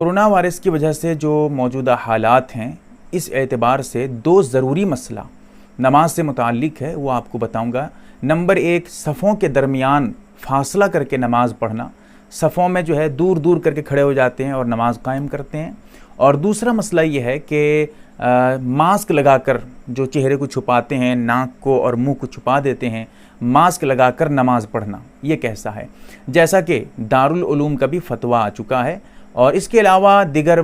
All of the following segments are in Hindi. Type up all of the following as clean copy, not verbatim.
कोरोना वायरस की वजह से जो मौजूदा हालात हैं, इस एतबार से दो ज़रूरी मसला नमाज से मुताल्लिक है, वो आपको बताऊंगा। नंबर एक, सफ़ों के दरमियान फ़ासला करके नमाज़ पढ़ना। सफ़ों में जो है दूर दूर करके खड़े हो जाते हैं और नमाज कायम करते हैं। और दूसरा मसला ये है कि मास्क लगाकर जो चेहरे को छुपाते हैं, नाक को और मुंह को छुपा देते हैं, मास्क लगाकर नमाज पढ़ना, ये कैसा है? जैसा कि दारुल उलूम का भी फतवा आ चुका है और इसके अलावा दिगर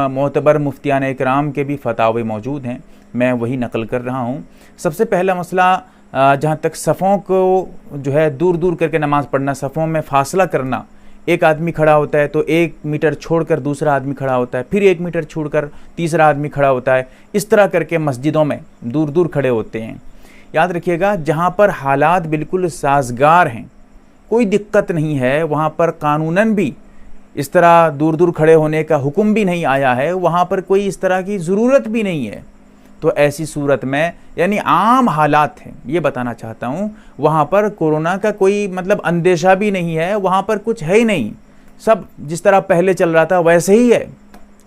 मोतबर मुफ्तियान इकराम के भी फतावे मौजूद हैं, मैं वही नकल कर रहा हूँ। सबसे पहला मसला, जहाँ तक सफ़ों को जो है दूर दूर करके नमाज़ पढ़ना, सफ़ों में फ़ासला करना। एक आदमी खड़ा होता है तो 1 मीटर छोड़कर दूसरा आदमी खड़ा होता है, फिर 1 मीटर छोड़कर तीसरा आदमी खड़ा होता है। इस तरह करके मस्जिदों में दूर दूर खड़े होते हैं। याद रखिएगा, जहाँ पर हालात बिल्कुल साजगार हैं, कोई दिक्कत नहीं है, वहाँ पर कानूनन भी इस तरह दूर दूर खड़े होने का हुक्म भी नहीं आया है, वहाँ पर कोई इस तरह की ज़रूरत भी नहीं है। तो ऐसी सूरत में, यानी आम हालात हैं, ये बताना चाहता हूँ, वहाँ पर कोरोना का कोई मतलब अंदेशा भी नहीं है, वहाँ पर कुछ है ही नहीं, सब जिस तरह पहले चल रहा था वैसे ही है,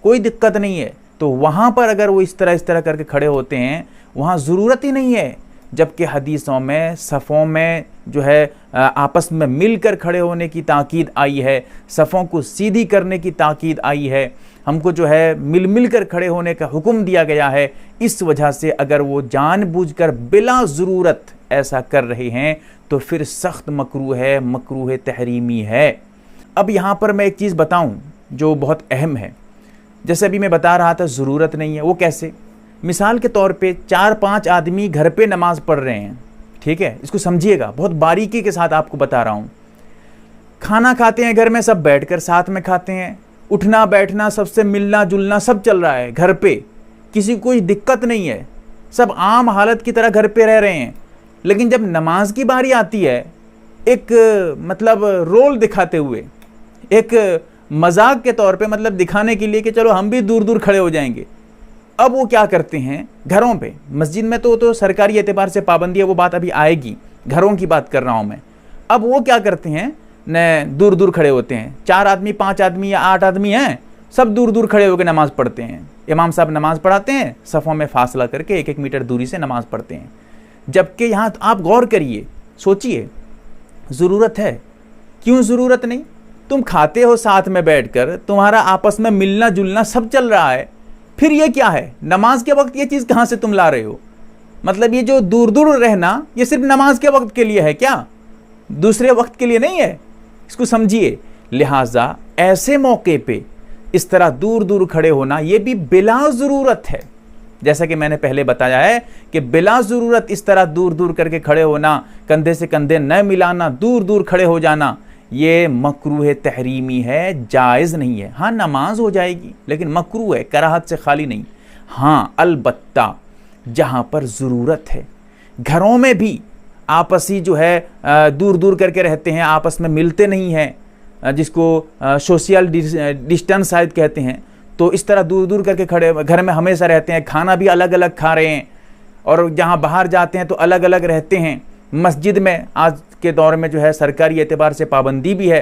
कोई दिक्कत नहीं है। तो वहाँ पर अगर वो इस तरह करके खड़े होते हैं, वहाँ ज़रूरत ही नहीं है। जबकि हदीसों में सफ़ों में जो है आपस में मिलकर खड़े होने की ताकीद आई है, सफ़ों को सीधी करने की ताकीद आई है, हमको जो है मिल कर खड़े होने का हुक्म दिया गया है। इस वजह से अगर वो जानबूझकर बिला ज़रूरत ऐसा कर रहे हैं तो फिर सख्त मकरूह तहरीमी है। अब यहाँ पर मैं एक चीज़ बताऊँ जो बहुत अहम है। जैसे अभी मैं बता रहा था ज़रूरत नहीं है, वो कैसे? मिसाल के तौर पे 4-5 आदमी घर पे नमाज पढ़ रहे हैं, ठीक है, इसको समझिएगा, बहुत बारीकी के साथ आपको बता रहा हूँ। खाना खाते हैं घर में, सब बैठकर साथ में खाते हैं, उठना बैठना, सबसे मिलना जुलना सब चल रहा है घर पे, किसी को कोई दिक्कत नहीं है, सब आम हालत की तरह घर पे रह रहे हैं। लेकिन जब नमाज की बारी आती है, एक मतलब रोल दिखाते हुए, एक मजाक के तौर पे, मतलब दिखाने के लिए कि चलो हम भी दूर दूर खड़े हो जाएंगे, अब वो क्या करते हैं घरों पे, मस्जिद में तो सरकारी एतबार से पाबंदी है, वो बात अभी आएगी, घरों की बात कर रहा हूँ मैं। अब वो क्या करते हैं, न दूर दूर खड़े होते हैं, 4 आदमी 5 आदमी या 8 आदमी हैं, सब दूर दूर खड़े होकर नमाज़ पढ़ते हैं। इमाम साहब नमाज़ पढ़ाते हैं, सफ़ों में फासला करके 1-1 मीटर दूरी से नमाज़ पढ़ते हैं। जबकि यहाँ आप गौर करिए, सोचिए, ज़रूरत है? क्यों ज़रूरत नहीं? तुम खाते हो साथ में बैठकर, तुम्हारा आपस में मिलना जुलना सब चल रहा है, फिर ये क्या है? नमाज के वक्त ये चीज़ कहाँ से तुम ला रहे हो? मतलब ये जो दूर दूर रहना, ये सिर्फ नमाज के वक्त के लिए है क्या? दूसरे वक्त के लिए नहीं है, इसको समझिए। लिहाजा ऐसे मौके पे इस तरह दूर दूर खड़े होना, ये भी बिला ज़रूरत है। जैसा कि मैंने पहले बताया है कि बिला ज़रूरत इस तरह दूर दूर करके खड़े होना, कंधे से कंधे न मिलाना, दूर दूर खड़े हो जाना, ये मकरूह तहरीमी है, जायज़ नहीं है। हाँ, नमाज हो जाएगी, लेकिन मकरूह है, कराहत से खाली नहीं। हाँ, अलबत्ता जहाँ पर ज़रूरत है, घरों में भी आपसी जो है दूर दूर करके रहते हैं, आपस में मिलते नहीं हैं, जिसको सोशल डिस्टेंस शायद कहते हैं, तो इस तरह दूर दूर करके खड़े घर में हमेशा रहते हैं, खाना भी अलग अलग खा रहे हैं, और जहाँ बाहर जाते हैं तो अलग अलग रहते हैं। मस्जिद में आज के दौर में जो है सरकारी एतबार से पाबंदी भी है,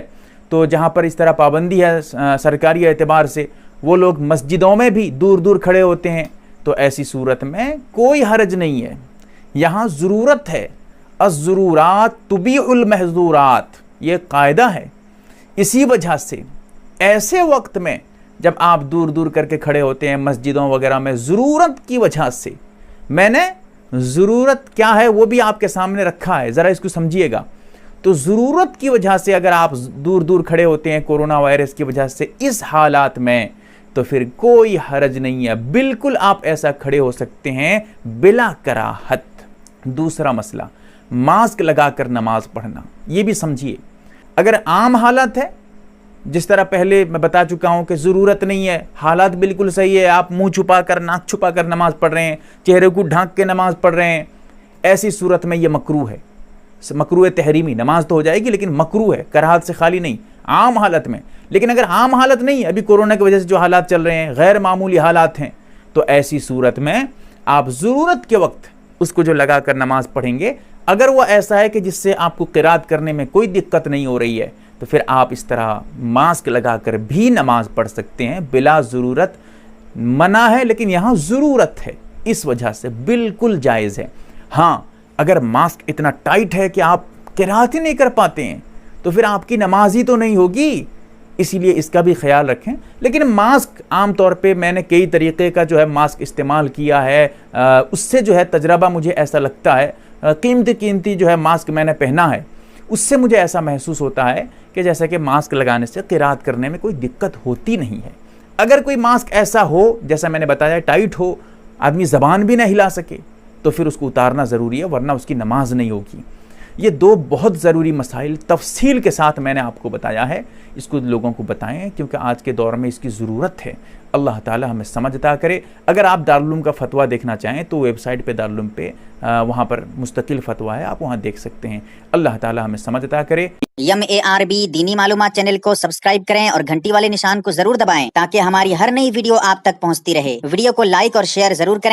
तो जहाँ पर इस तरह पाबंदी है सरकारी एतबार से, वो लोग मस्जिदों में भी दूर दूर खड़े होते हैं। तो ऐसी सूरत में कोई हर्ज नहीं है। यहाँ ज़रूरत है, अज़्ज़रूरात तुबीउल महज़ूरात, ये कायदा है। इसी वजह से ऐसे वक्त में जब आप दूर दूर करके खड़े होते हैं मस्जिदों वगैरह में, ज़रूरत की वजह से, मैंने ज़रूरत क्या है वो भी आपके सामने रखा है, ज़रा इसको समझिएगा। तो ज़रूरत की वजह से अगर आप दूर दूर खड़े होते हैं कोरोना वायरस की वजह से इस हालात में, तो फिर कोई हरज नहीं है, बिल्कुल आप ऐसा खड़े हो सकते हैं बिला कराहत। दूसरा मसला, मास्क लगाकर नमाज पढ़ना, ये भी समझिए। अगर आम हालत है, जिस तरह पहले मैं बता चुका हूं कि ज़रूरत नहीं है, हालात बिल्कुल सही है, आप मुंह छुपा कर नाक छुपा कर नमाज पढ़ रहे हैं, चेहरे को ढांक के नमाज पढ़ रहे हैं, ऐसी सूरत में ये मकरूह है, मकरूह तहरीमी। नमाज तो हो जाएगी लेकिन मकरूह है, कराहत से खाली नहीं, आम हालत में। लेकिन अगर आम हालत नहीं, अभी कोरोना की वजह से जो हालात चल रहे हैं गैर मामूली हालात हैं, तो ऐसी सूरत में आप ज़रूरत के वक्त उसको जो लगा कर नमाज पढ़ेंगे, अगर वो ऐसा है कि जिससे आपको क़िरात करने में कोई दिक्कत नहीं हो रही है, तो फिर आप इस तरह मास्क लगाकर भी नमाज पढ़ सकते हैं बिला ज़रूरत। मना है लेकिन यहाँ ज़रूरत है, इस वजह से बिल्कुल जायज़ है। हाँ, अगर मास्क इतना टाइट है कि आप किरात ही नहीं कर पाते हैं तो फिर आपकी नमाज ही तो नहीं होगी, इसीलिए इसका भी ख्याल रखें। लेकिन मास्क आम तौर पे मैंने कई तरीक़े का जो है मास्क इस्तेमाल किया है, उससे जो है तजर्बा मुझे ऐसा लगता है, कीमती जो है मास्क मैंने पहना है, उससे मुझे ऐसा महसूस होता है कि जैसा कि मास्क लगाने से क़िरात करने में कोई दिक्कत होती नहीं है। अगर कोई मास्क ऐसा हो जैसा मैंने बताया टाइट हो, आदमी ज़बान भी ना हिला सके, तो फिर उसको उतारना ज़रूरी है, वरना उसकी नमाज नहीं होगी। ये दो बहुत ज़रूरी मसाइल तफसील के साथ मैंने आपको बताया है, इसको लोगों को बताएं क्योंकि आज के दौर में इसकी ज़रूरत है। अल्लाह ताला हमें समझ अता करे। अगर आप दारुल उलूम का फ़तवा देखना चाहें तो वेबसाइट पे दारुल उलूम पे वहाँ पर मुस्तकिल फ़तवा है, आप वहाँ देख सकते हैं। अल्लाह ताला हमें समझ अता करे। MARB दीनी मालूमात चैनल को सब्सक्राइब करें और घंटी वाले निशान को जरूर दबाएं ताकि हमारी हर नई वीडियो आप तक पहुंचती रहे। वीडियो को लाइक और शेयर जरूर करें।